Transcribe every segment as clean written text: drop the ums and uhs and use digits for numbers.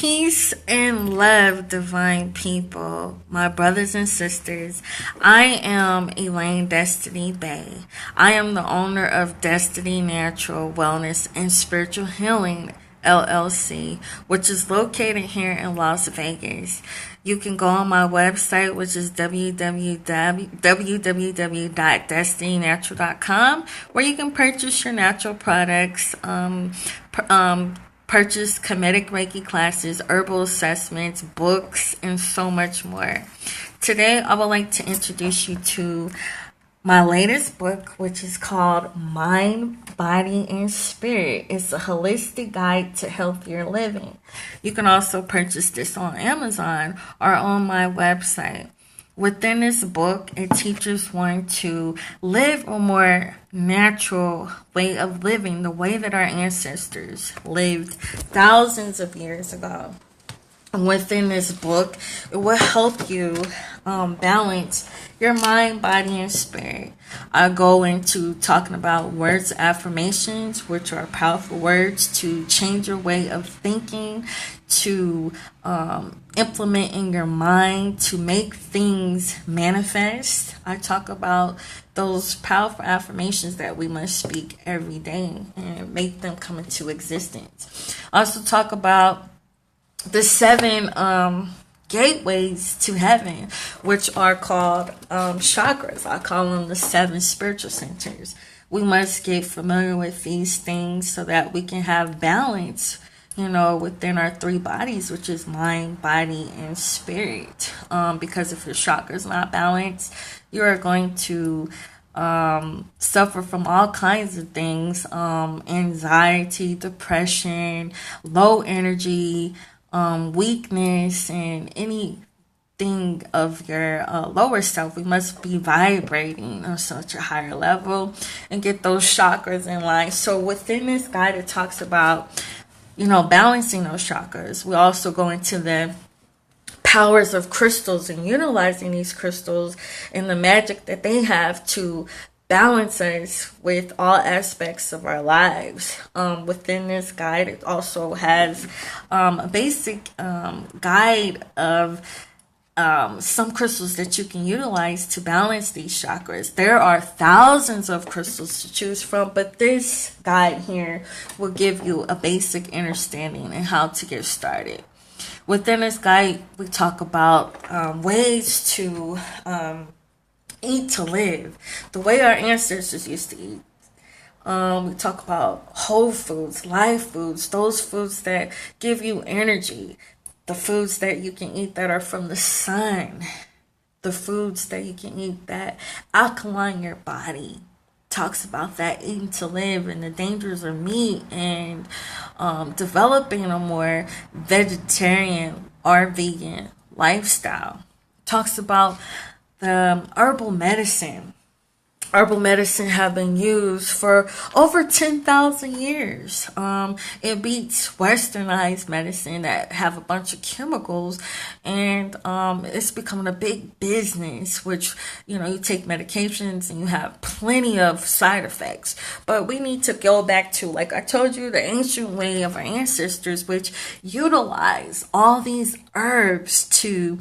Peace and love, divine people, my brothers and sisters. I am Elaine Destiny-Bey. I am the owner of Destiny Natural Wellness and Spiritual Healing LLC, which is located here in Las Vegas. You can go on my website, which is www.destinynatural.com, where you can purchase your natural products, purchase comedic Reiki classes, herbal assessments, books, and so much more. Today, I would like to introduce you to my latest book, which is called Mind, Body, and Spirit. It's a holistic guide to healthier living. You can also purchase this on Amazon or on my website. Within this book, it teaches one to live a more natural way of living, the way that our ancestors lived thousands of years ago. Within this book, it will help you balance your mind, body, and spirit. I go into talking about words, affirmations, which are powerful words to change your way of thinking, to implement in your mind, to make things manifest. I talk about those powerful affirmations that we must speak every day and make them come into existence. I also talk about the 7 gateways to heaven, which are called chakras. I call them the 7 spiritual centers. We must get familiar with these things so that we can have balance, within our 3 bodies, which is mind, body, and spirit. Because if your chakras not balanced, you are going to suffer from all kinds of things, anxiety, depression, low energy, weakness, and anything of your lower self. We must be vibrating on such a higher level and get those chakras in line. So within this guide, it talks about, balancing those chakras. We also go into the powers of crystals and utilizing these crystals and the magic that they have to balance us with all aspects of our lives. Within this guide, it also has a basic guide of some crystals that you can utilize to balance these chakras. There are thousands of crystals to choose from, but this guide here will give you a basic understanding and how to get started. Within this guide, we talk about ways to eat to live, the way our ancestors used to eat. We talk about whole foods, live foods, those foods that give you energy, the foods that you can eat that are from the sun, the foods that you can eat that alkaline your body. Talks about that eating to live and the dangers of meat and developing a more vegetarian or vegan lifestyle. Talks about the herbal medicine. Herbal medicine have been used for over 10,000 years. It beats westernized medicine that have a bunch of chemicals, and it's becoming a big business, which, you take medications and you have plenty of side effects. But we need to go back to, like I told you, the ancient way of our ancestors, which utilize all these herbs to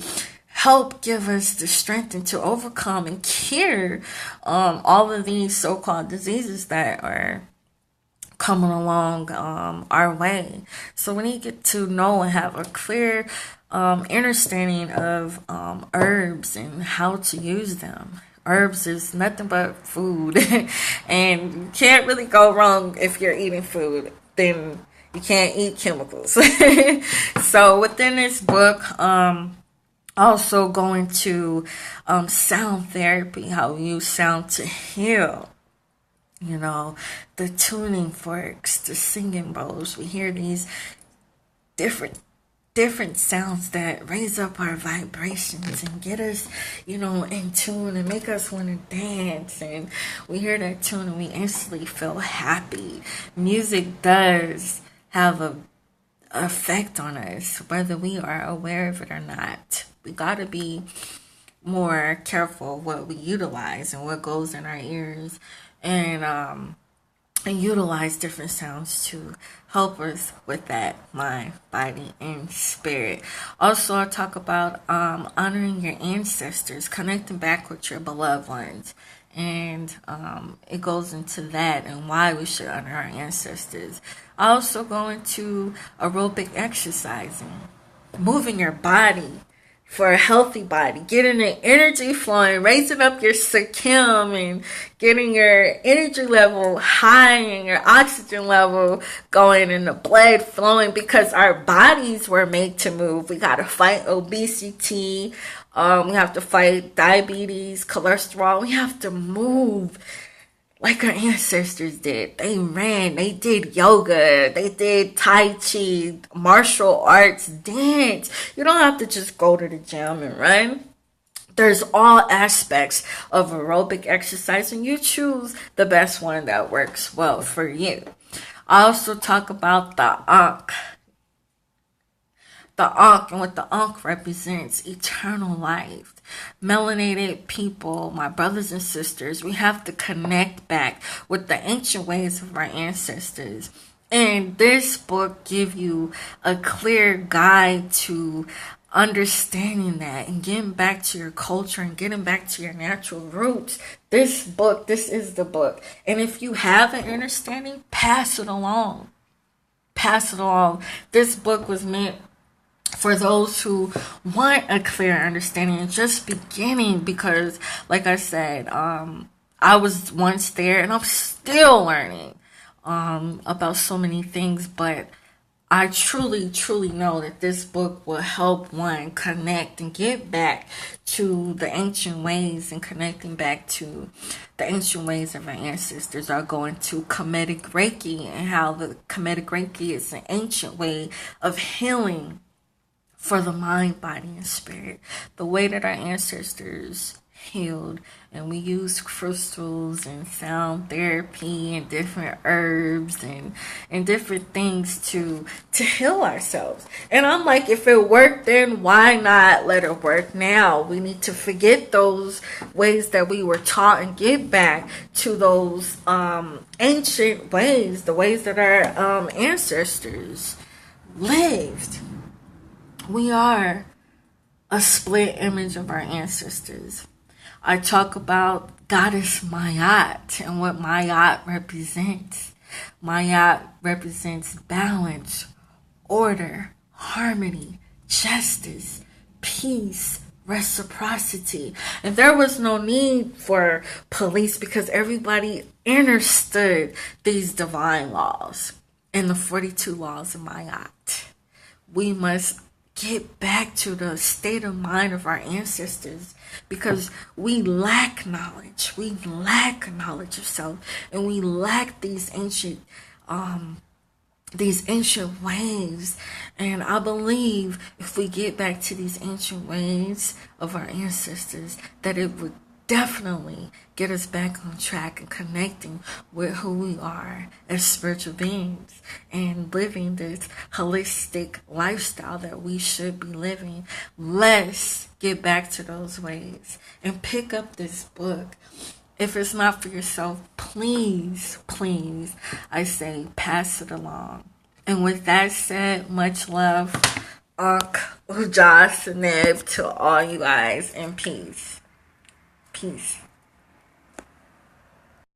help give us the strength and to overcome and cure all of these so-called diseases that are coming along our way. So we need to get to know and have a clear understanding of herbs and how to use them. Herbs is nothing but food, and you can't really go wrong if you're eating food. Then you can't eat chemicals. So within this book, also going to sound therapy, how you use sound to heal. The tuning forks, the singing bowls. We hear these different sounds that raise up our vibrations and get us, in tune and make us want to dance. And we hear that tune and we instantly feel happy. Music does have a effect on us, whether we are aware of it or not. We got to be more careful what we utilize and what goes in our ears. And and utilize different sounds to help us with that mind, body, and spirit. Also, I talk about honoring your ancestors, connecting back with your beloved ones. And it goes into that and why we should honor our ancestors. I also go into aerobic exercising, moving your body for a healthy body, getting the energy flowing, raising up your circum and getting your energy level high and your oxygen level going and the blood flowing, because our bodies were made to move. We got to fight obesity. We have to fight diabetes, cholesterol. We have to move like our ancestors did. They ran, they did yoga, they did Tai Chi, martial arts, dance. You don't have to just go to the gym and run. There's all aspects of aerobic exercise, and you choose the best one that works well for you. I also talk about the Ankh. The Ankh, and what the Ankh represents: eternal life. Melanated people, my brothers and sisters, we have to connect back with the ancient ways of our ancestors. And this book gives you a clear guide to understanding that and getting back to your culture and getting back to your natural roots. This is the book. And if you have an understanding, pass it along. Pass it along. This book was meant for those who want a clear understanding and just beginning, because like I said, I was once there and I'm still learning about so many things, but I truly know that this book will help one connect and get back to the ancient ways, and connecting back to the ancient ways of our ancestors. Are going to Kemetic Reiki, and how the Kemetic Reiki is an ancient way of healing for the mind, body, and spirit. The way that our ancestors healed, and we use crystals and sound therapy and different herbs and different things to heal ourselves. And I'm like, if it worked then, why not let it work now? We need to forget those ways that we were taught and get back to those ancient ways, the ways that our ancestors lived. We are a split image of our ancestors. I talk about Goddess Maat and what Maat represents. Maat represents balance, order, harmony, justice, peace, reciprocity. And there was no need for police, because everybody understood these divine laws and the 42 laws of Maat. We must get back to the state of mind of our ancestors, because we lack knowledge. We lack knowledge of self, and we lack these ancient ways. And I believe if we get back to these ancient ways of our ancestors, that it would definitely get us back on track and connecting with who we are as spiritual beings and living this holistic lifestyle that we should be living. Let's get back to those ways and pick up this book. If it's not for yourself, please, I say, pass it along. And with that said, much love, Ankh Uja Seneb, to all you guys, and peace. Peace.